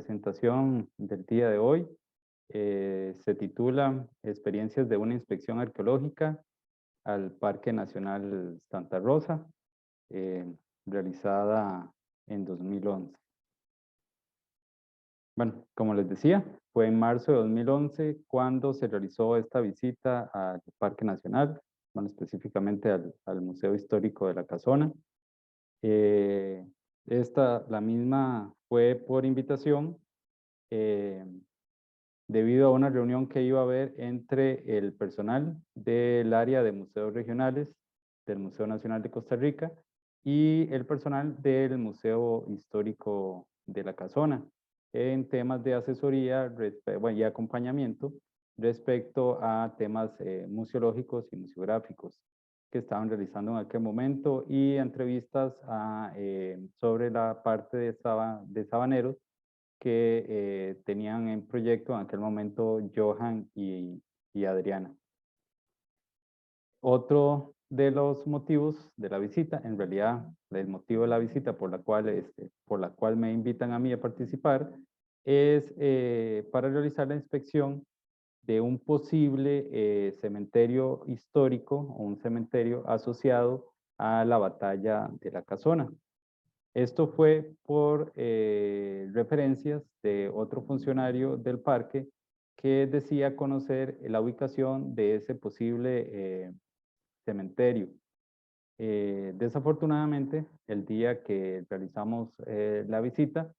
Presentación del día de hoy se titula Experiencias de una inspección arqueológica al Parque Nacional Santa Rosa, eh, realizada en 2011. Bueno, como les decía, fue en marzo de 2011 cuando se realizó esta visita al Parque Nacional, bueno, específicamente al Museo Histórico de la Casona. La misma fue por invitación eh, debido a una reunión que iba a haber entre el personal del área de museos regionales del Museo Nacional de Costa Rica y el personal del Museo Histórico de la Casona en temas de asesoría y acompañamiento respecto a temas museológicos y museográficos que estaban realizando en aquel momento y entrevistas sobre la parte de Sabaneros que tenían en proyecto en aquel momento Johan y Adriana. Otro de los motivos de la visita, en realidad el motivo de la visita por la cual me invitan a mí a participar, es para realizar la inspección de un posible cementerio histórico o un cementerio asociado a la batalla de la Casona. Esto fue por referencias de otro funcionario del parque que decía conocer la ubicación de ese posible cementerio. Desafortunadamente, el día que realizamos la visita,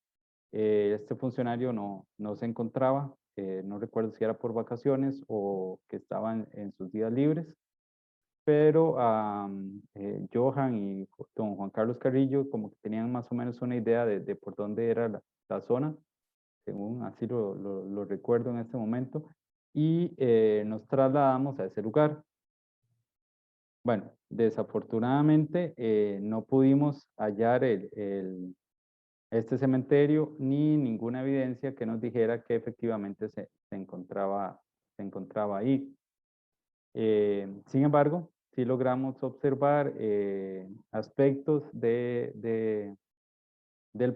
este funcionario no se encontraba, no recuerdo si era por vacaciones o que estaban en sus días libres, pero Johan y don Juan Carlos Carrillo como que tenían más o menos una idea de por dónde era la zona, según así lo recuerdo en este momento, y nos trasladamos a ese lugar. Bueno, desafortunadamente no pudimos hallar este cementerio ni ninguna evidencia que nos dijera que efectivamente se encontraba ahí. Sin embargo, sí logramos observar aspectos del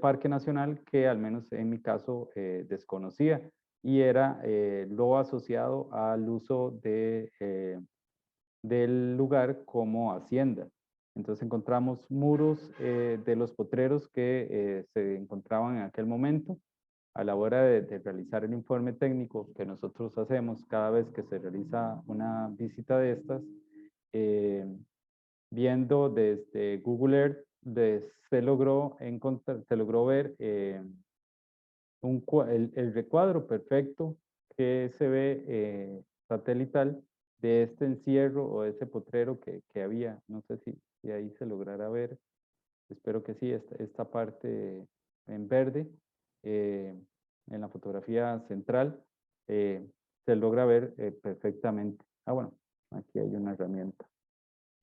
Parque Nacional que al menos en mi caso desconocía y era lo asociado al uso del lugar como hacienda. Entonces encontramos muros de los potreros que se encontraban en aquel momento. A la hora de realizar el informe técnico que nosotros hacemos cada vez que se realiza una visita de estas, eh, viendo desde Google Earth, se logró ver el recuadro perfecto que se ve satelital de este encierro o de ese potrero que había. No sé si ahí se logrará ver. Espero que sí, esta parte en verde, eh, en la fotografía central, eh, se logra ver perfectamente. Ah, bueno, aquí hay una herramienta.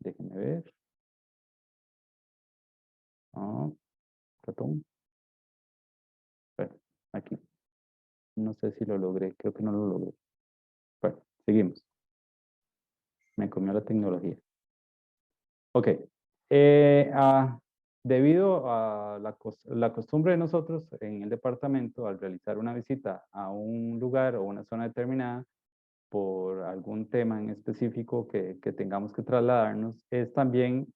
Déjenme ver. Ah, ratón. Bueno, aquí. No sé si lo logré, creo que no lo logré. Bueno, seguimos. Me comió la tecnología. Ok. Eh, ah, Debido a la costumbre de nosotros en el departamento, al realizar una visita a un lugar o una zona determinada, por algún tema en específico que tengamos que trasladarnos, es también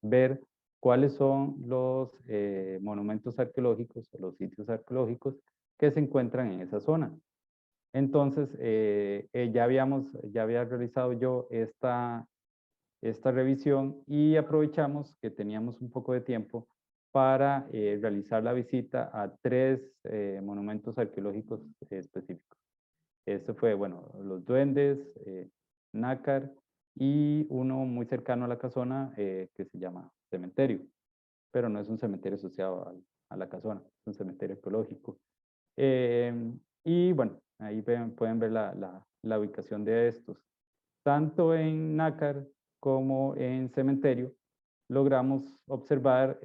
ver cuáles son los monumentos arqueológicos o los sitios arqueológicos que se encuentran en esa zona. Entonces, ya había realizado yo esta revisión y aprovechamos que teníamos un poco de tiempo para realizar la visita a tres monumentos arqueológicos específicos. Este fue, bueno, los Duendes, Nácar y uno muy cercano a la casona que se llama Cementerio, pero no es un cementerio asociado a la casona, es un cementerio arqueológico. Y bueno, ahí pueden ver la ubicación de estos. Tanto en Nácar como en Cementerio logramos observar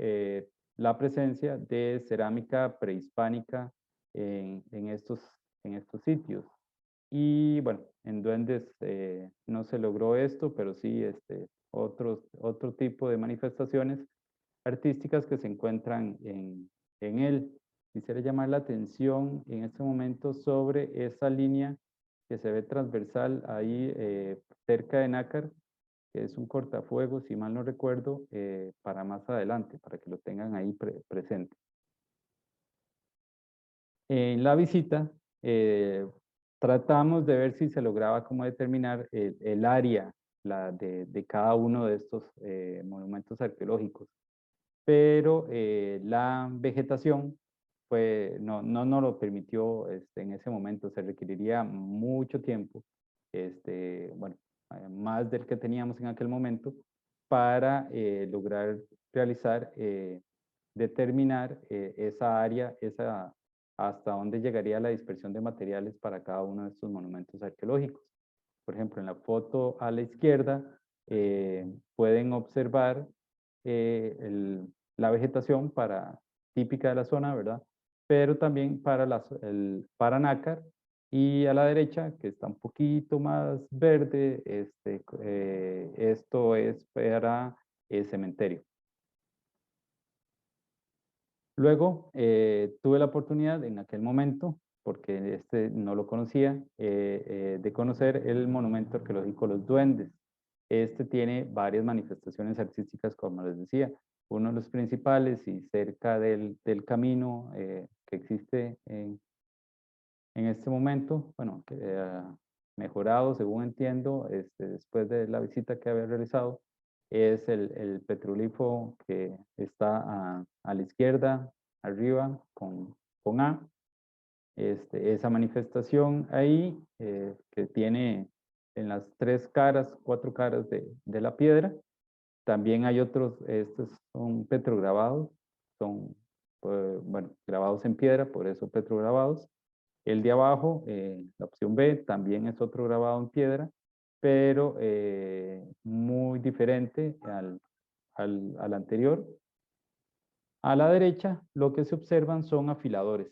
la presencia de cerámica prehispánica en estos sitios. Y bueno, en Duendes no se logró esto, pero sí otro tipo de manifestaciones artísticas que se encuentran en él. quisiera llamar la atención en este momento sobre esa línea que se ve transversal ahí cerca de Nácar, que es un cortafuegos, si mal no recuerdo, para más adelante, para que lo tengan ahí presente. En la visita tratamos de ver si se lograba como determinar el área de cada uno de estos monumentos arqueológicos, pero la vegetación no nos lo permitió en ese momento, se requeriría mucho tiempo, bueno, más del que teníamos en aquel momento, para lograr realizar, determinar esa área, hasta dónde llegaría la dispersión de materiales para cada uno de estos monumentos arqueológicos. Por ejemplo, en la foto a la izquierda pueden observar la vegetación típica de la zona, ¿verdad? Pero también para nácar, y a la derecha, que está un poquito más verde, esto es para el cementerio. Luego tuve la oportunidad en aquel momento, porque no lo conocía, de conocer el monumento arqueológico Los Duendes. Este tiene varias manifestaciones artísticas, como les decía. Uno de los principales y cerca del camino que existe en este momento, bueno, mejorado según entiendo, después de la visita que había realizado, es el petrolifo que está a la izquierda, arriba, con A. Esa manifestación ahí, que tiene en las cuatro caras de la piedra. También hay otros, estos son petrograbados, son, bueno, grabados en piedra, por eso petrograbados. El de abajo, la opción B, también es otro grabado en piedra, pero muy diferente al anterior. A la derecha, lo que se observan son afiladores.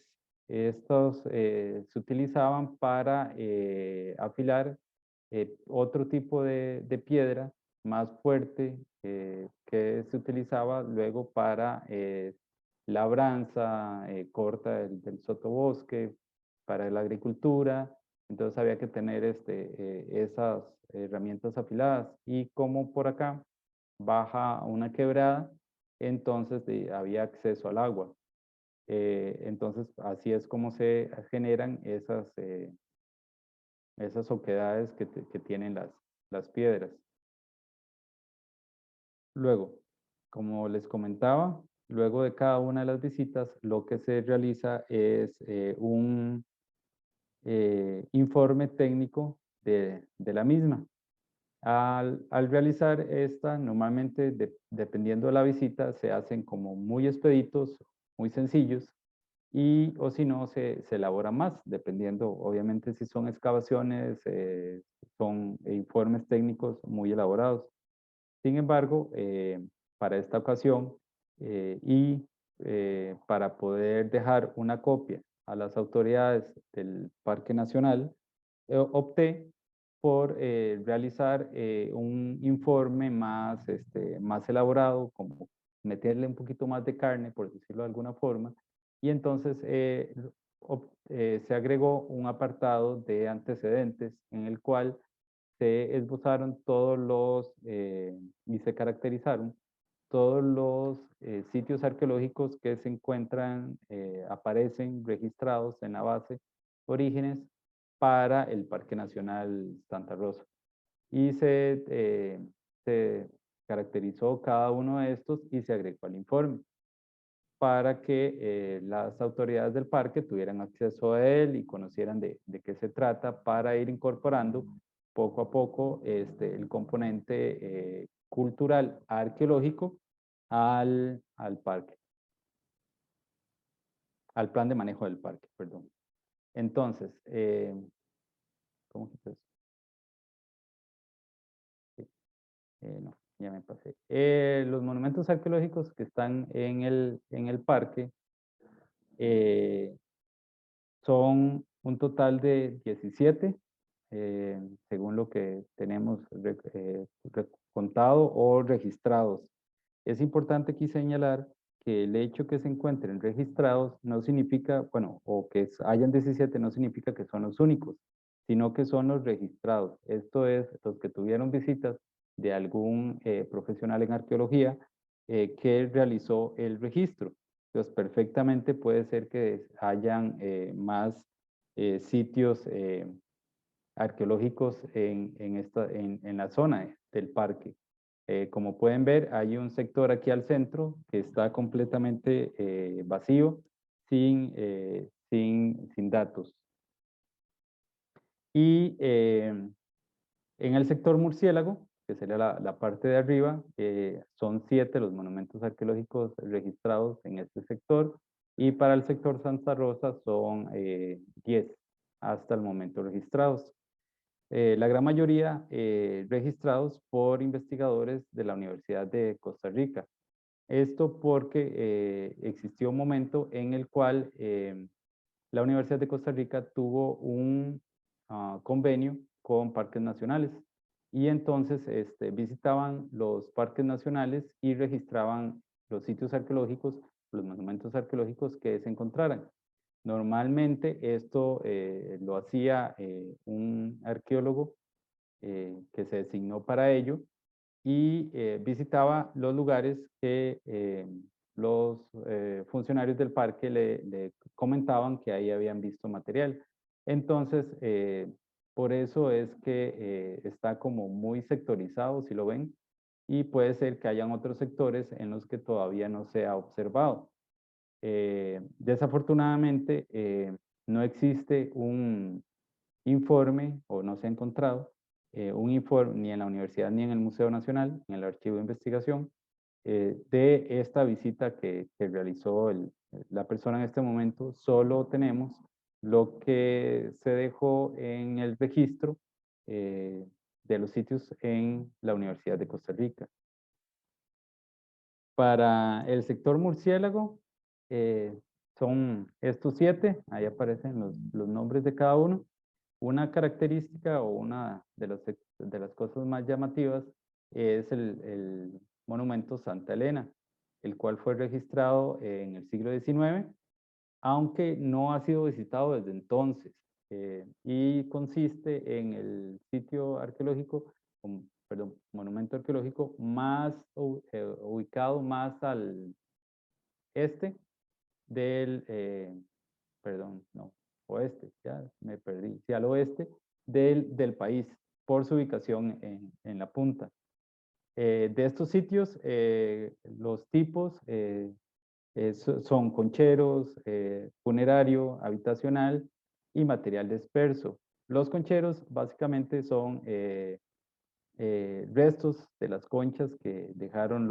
Estos se utilizaban para afilar otro tipo de piedra más fuerte que se utilizaba luego para labranza corta del sotobosque, para la agricultura. Entonces había que tener esas herramientas afiladas. Y como por acá baja una quebrada, entonces había acceso al agua. Entonces así es como se generan esas oquedades que tienen las piedras. Luego, como les comentaba, luego de cada una de las visitas, lo que se realiza es un informe técnico de la misma. Al realizar esta, normalmente, dependiendo de la visita, se hacen como muy expeditos, muy sencillos, o si no, se elabora más, dependiendo, obviamente, si son excavaciones, son informes técnicos muy elaborados. Sin embargo, para esta ocasión para poder dejar una copia a las autoridades del Parque Nacional, opté por realizar un informe más elaborado, como meterle un poquito más de carne, por decirlo de alguna forma, y entonces se agregó un apartado de antecedentes en el cual se esbozaron y se caracterizaron todos los sitios arqueológicos que se encuentran, aparecen registrados en la base Orígenes para el Parque Nacional Santa Rosa. Y se caracterizó cada uno de estos y se agregó al informe para que las autoridades del parque tuvieran acceso a él y conocieran de qué se trata, para ir incorporando poco a poco el componente cultural arqueológico al parque, al plan de manejo del parque, perdón. Entonces, ¿cómo quitas eso? Sí, no, ya me pasé. Los monumentos arqueológicos que están en el parque son un total de 17, según lo que tenemos contado o registrados. Es importante aquí señalar que el hecho que se encuentren registrados no significa, bueno, o que hayan 17 no significa que son los únicos, sino que son los registrados. Esto es, los que tuvieron visitas de algún profesional en arqueología que realizó el registro. Entonces, perfectamente puede ser que hayan más sitios arqueológicos en la zona del parque. Como pueden ver, hay un sector aquí al centro que está completamente vacío, sin datos. Y en el sector murciélago, que sería la parte de arriba, son 7 los monumentos arqueológicos registrados en este sector, y para el sector Santa Rosa son 10 hasta el momento registrados. La gran mayoría registrados por investigadores de la Universidad de Costa Rica. Esto porque existió un momento en el cual la Universidad de Costa Rica tuvo un convenio con parques nacionales, y entonces visitaban los parques nacionales y registraban los sitios arqueológicos, los monumentos arqueológicos que se encontraran. Normalmente esto lo hacía un arqueólogo que se designó para ello, y visitaba los lugares que los funcionarios del parque le comentaban que ahí habían visto material. Entonces, por eso es que está como muy sectorizado, si lo ven, y puede ser que hayan otros sectores en los que todavía no se ha observado. Desafortunadamente, no existe un informe, o no se ha encontrado un informe ni en la universidad ni en el Museo Nacional, en el Archivo de Investigación, de esta visita que realizó la persona en este momento. Solo tenemos lo que se dejó en el registro de los sitios en la Universidad de Costa Rica. Para el sector murciélago, son estos 7, ahí aparecen los nombres de cada uno. Una característica o una de las cosas más llamativas es el monumento Santa Elena, el cual fue registrado en el siglo XIX, aunque no ha sido visitado desde entonces, y consiste en el sitio arqueológico, perdón, monumento arqueológico más ubicado más al este del, perdón, no, oeste, ya me perdí, sí, al oeste del país, por su ubicación en la punta. De estos sitios, los tipos son concheros, funerario, habitacional y material disperso. Los concheros básicamente son restos de las conchas que dejaron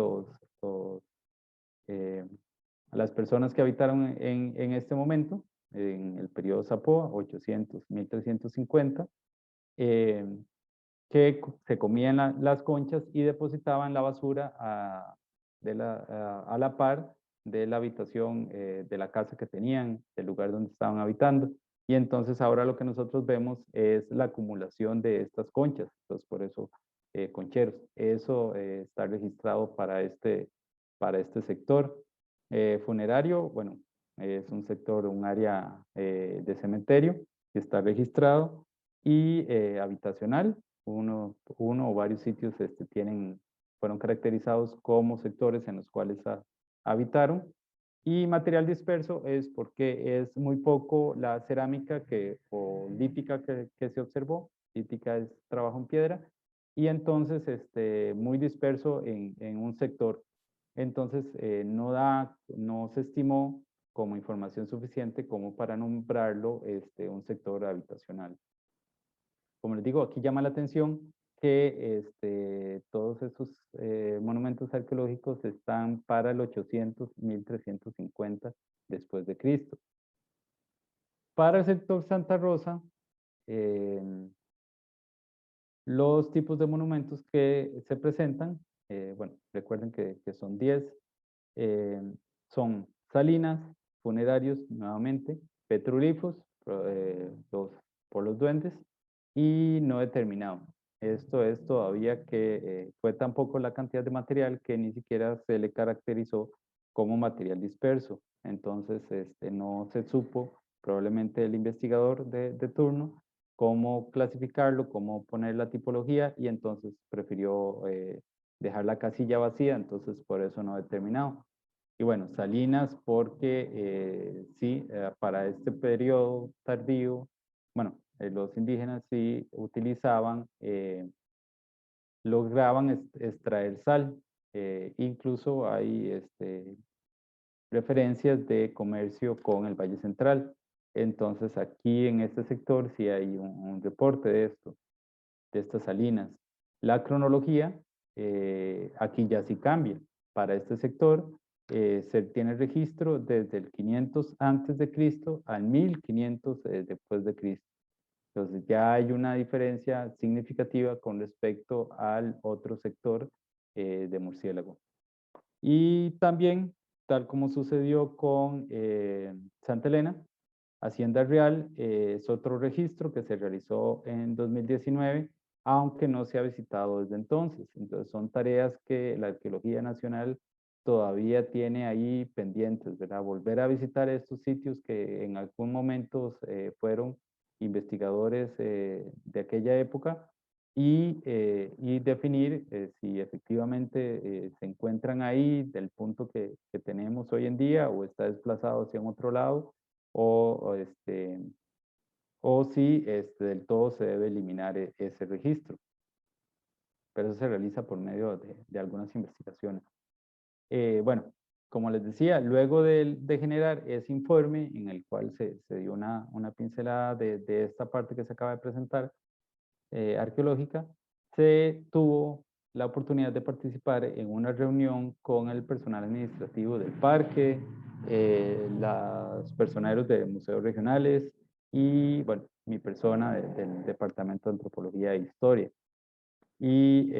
eh, las personas que habitaron en este momento, en el periodo Zapoa, 800-1350, que se comían las conchas y depositaban la basura a la par de la habitación de la casa que tenían, del lugar donde estaban habitando. Y entonces ahora lo que nosotros vemos es la acumulación de estas conchas. Entonces por eso concheros. Eso está registrado para este sector. Funerario, bueno, es un sector, un área de cementerio que está registrado, y habitacional, uno o varios sitios fueron caracterizados como sectores en los cuales habitaron. Y material disperso es porque es muy poco la cerámica o lítica que se observó. Lítica es trabajo en piedra, y entonces muy disperso en un sector. Entonces no se estimó como información suficiente como para nombrarlo un sector habitacional. Como les digo, aquí llama la atención que todos esos monumentos arqueológicos están para el 800-1350 después de Cristo. Para el sector Santa Rosa, los tipos de monumentos que se presentan, bueno, recuerden que son 10, son salinas, funerarios nuevamente, petrolíferos, por los duendes, y no determinado. Esto es todavía que fue tan poco la cantidad de material que ni siquiera se le caracterizó como material disperso. Entonces, no se supo, probablemente el investigador de turno, cómo clasificarlo, cómo poner la tipología, y entonces prefirió dejar la casilla vacía, entonces por eso no determinado. Y bueno, Salinas porque sí, para este periodo tardío, bueno, los indígenas sí utilizaban, lograban extraer sal. Incluso hay referencias de comercio con el Valle Central. Entonces aquí en este sector sí hay un reporte de esto, de estas salinas. La cronología, aquí ya sí cambia. Para este sector se tiene registro desde el 500 antes de Cristo al 1500 después de Cristo. Entonces ya hay una diferencia significativa con respecto al otro sector de murciélago. Y también, tal como sucedió con Santa Elena, Hacienda Real es otro registro que se realizó en 2019, aunque no se ha visitado desde entonces. Entonces son tareas que la Arqueología Nacional todavía tiene ahí pendientes, ¿verdad? Volver a visitar estos sitios que en algún momento fueron investigadores de aquella época y definir si efectivamente se encuentran ahí del punto que tenemos hoy en día o está desplazado hacia un otro lado o, o si del todo se debe eliminar ese registro. Pero eso se realiza por medio de algunas investigaciones. Bueno, como les decía, luego de generar ese informe en el cual se dio una pincelada de esta parte que se acaba de presentar, arqueológica, se tuvo la oportunidad de participar en una reunión con el personal administrativo del parque, los personeros de museos regionales y, bueno, mi persona del Departamento de Antropología e Historia. Y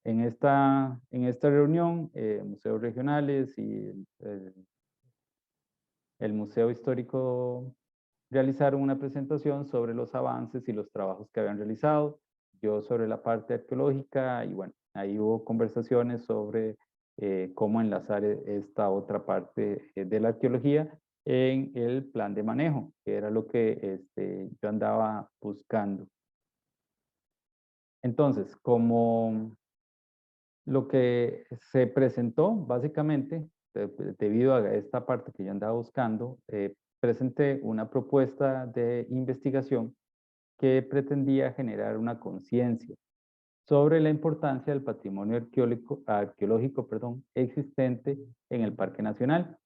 en esta reunión, museos regionales y el Museo Histórico realizaron una presentación sobre los avances y los trabajos que habían realizado, yo sobre la parte arqueológica y bueno, ahí hubo conversaciones sobre cómo enlazar esta otra parte de la arqueología en el plan de manejo, que era lo que yo andaba buscando. Entonces, como lo que se presentó, básicamente, debido a esta parte que yo andaba buscando, presenté una propuesta de investigación que pretendía generar una conciencia sobre la importancia del patrimonio arqueológico existente en el Parque Nacional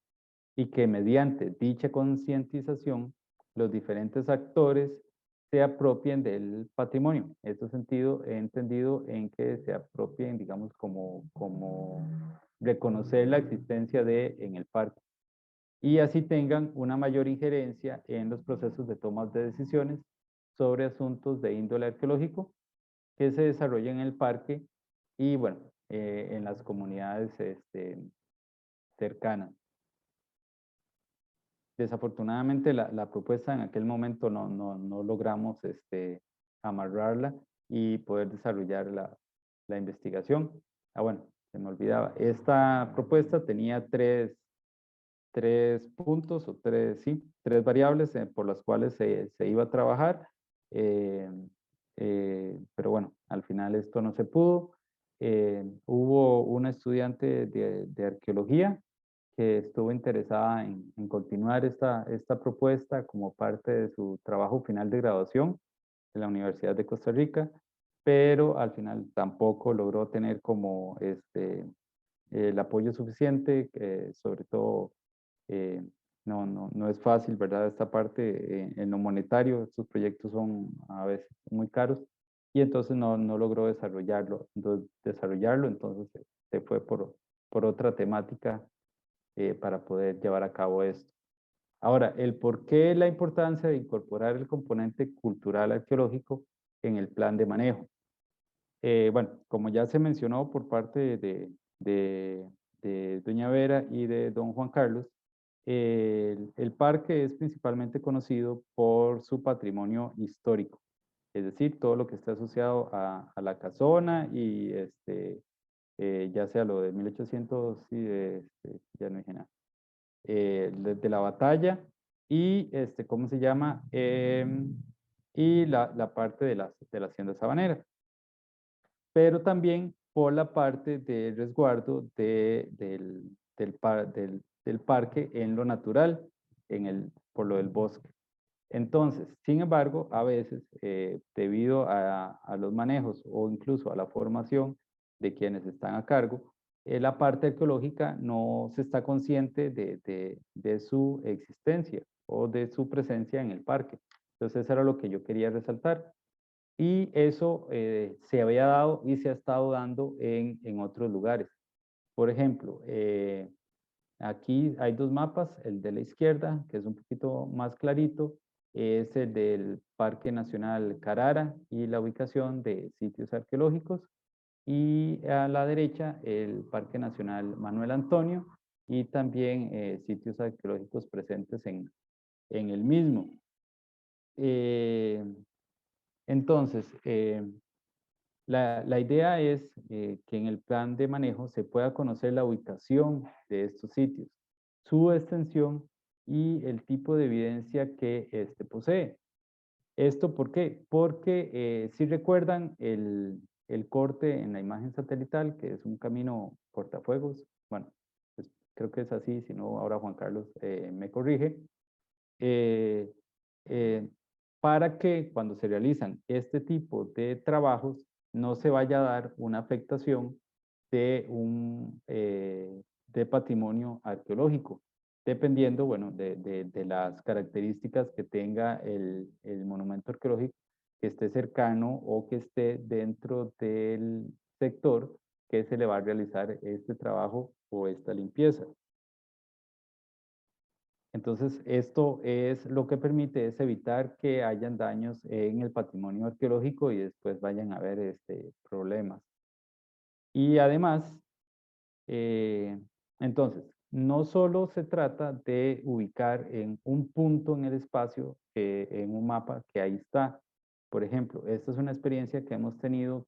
y que mediante dicha concientización los diferentes actores se apropien del patrimonio. En este sentido, he entendido en que se apropien, digamos, como reconocer la existencia en el parque y así tengan una mayor injerencia en los procesos de toma de decisiones sobre asuntos de índole arqueológico que se desarrollan en el parque y, bueno, en las comunidades cercanas. Desafortunadamente la propuesta en aquel momento no logramos amarrarla y poder desarrollar la investigación. Bueno, se me olvidaba. Esta propuesta tenía tres puntos o tres variables por las cuales se iba a trabajar. Pero bueno, al final esto no se pudo. Hubo una estudiante de arqueología que estuvo interesada en continuar esta propuesta como parte de su trabajo final de graduación en la Universidad de Costa Rica, pero al final tampoco logró tener como el apoyo suficiente, sobre todo no es fácil, ¿verdad? Esta parte en lo monetario, estos proyectos son a veces muy caros y entonces no logró desarrollarlo, entonces se fue por otra temática para poder llevar a cabo esto. Ahora, el por qué la importancia de incorporar el componente cultural arqueológico en el plan de manejo. Bueno, como ya se mencionó por parte de doña Vera y de don Juan Carlos, el parque es principalmente conocido por su patrimonio histórico, es decir, todo lo que está asociado a la casona y ya sea lo de 1800, sí, ya no dije nada, de la batalla, y, ¿cómo se llama? Y la parte de la hacienda sabanera, pero también por la parte de resguardo del parque en lo natural, por lo del bosque. Entonces, sin embargo, a veces, debido a los manejos o incluso a la formación de quienes están a cargo, la parte arqueológica no se está consciente de su existencia o de su presencia en el parque. Entonces, eso era lo que yo quería resaltar. Y eso se había dado y se ha estado dando en otros lugares. Por ejemplo, aquí hay dos mapas, el de la izquierda, que es un poquito más clarito, es el del Parque Nacional Carara y la ubicación de sitios arqueológicos. Y a la derecha, el Parque Nacional Manuel Antonio y también sitios arqueológicos presentes en el mismo. Eh, entonces, la idea es que en el plan de manejo se pueda conocer la ubicación de estos sitios, su extensión y el tipo de evidencia que éste posee. ¿Esto por qué? Porque si recuerdan el corte en la imagen satelital, que es un camino cortafuegos, bueno, pues creo que es así, si no, ahora Juan Carlos me corrige, eh, eh, para que cuando se realizan este tipo de trabajos no se vaya a dar una afectación de patrimonio arqueológico, dependiendo, bueno, de las características que tenga el monumento arqueológico que esté cercano o que esté dentro del sector que se le va a realizar este trabajo o esta limpieza. Entonces, esto es lo que permite es evitar que hayan daños en el patrimonio arqueológico y después vayan a haber problemas. Y además, eh, entonces, no solo se trata de ubicar en un punto en el espacio, en un mapa que ahí está. Por ejemplo, esta es una experiencia que hemos tenido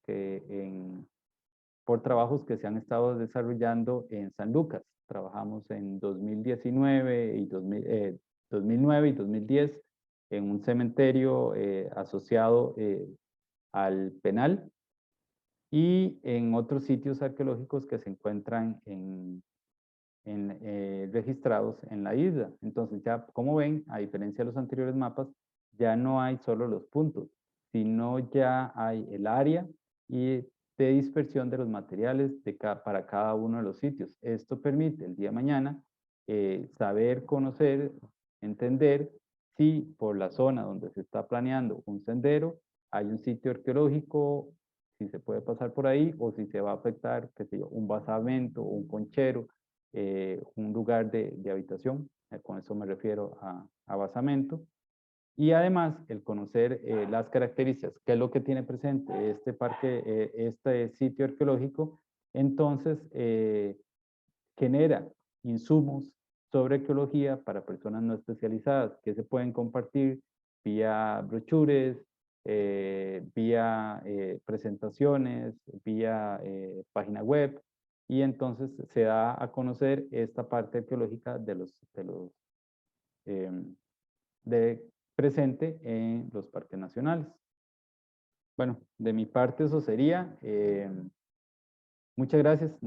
por trabajos que se han estado desarrollando en San Lucas. Trabajamos en 2019 y 2009 y 2010 en un cementerio asociado al penal y en otros sitios arqueológicos que se encuentran registrados en la isla. Entonces ya, como ven, a diferencia de los anteriores mapas, ya no hay solo los puntos, sino ya hay el área y de dispersión de los materiales para cada uno de los sitios. Esto permite el día de mañana saber, conocer, entender si por la zona donde se está planeando un sendero hay un sitio arqueológico, si se puede pasar por ahí o si se va a afectar, qué sé yo, un basamento o un conchero, un lugar de habitación, con eso me refiero a basamento, y además el conocer las características, qué es lo que tiene presente este parque, este sitio arqueológico, entonces genera insumos sobre arqueología para personas no especializadas que se pueden compartir vía brochures, vía presentaciones, vía página web, y entonces se da a conocer esta parte arqueológica eh, de presente en los parques nacionales. Bueno, de mi parte eso sería. Muchas gracias.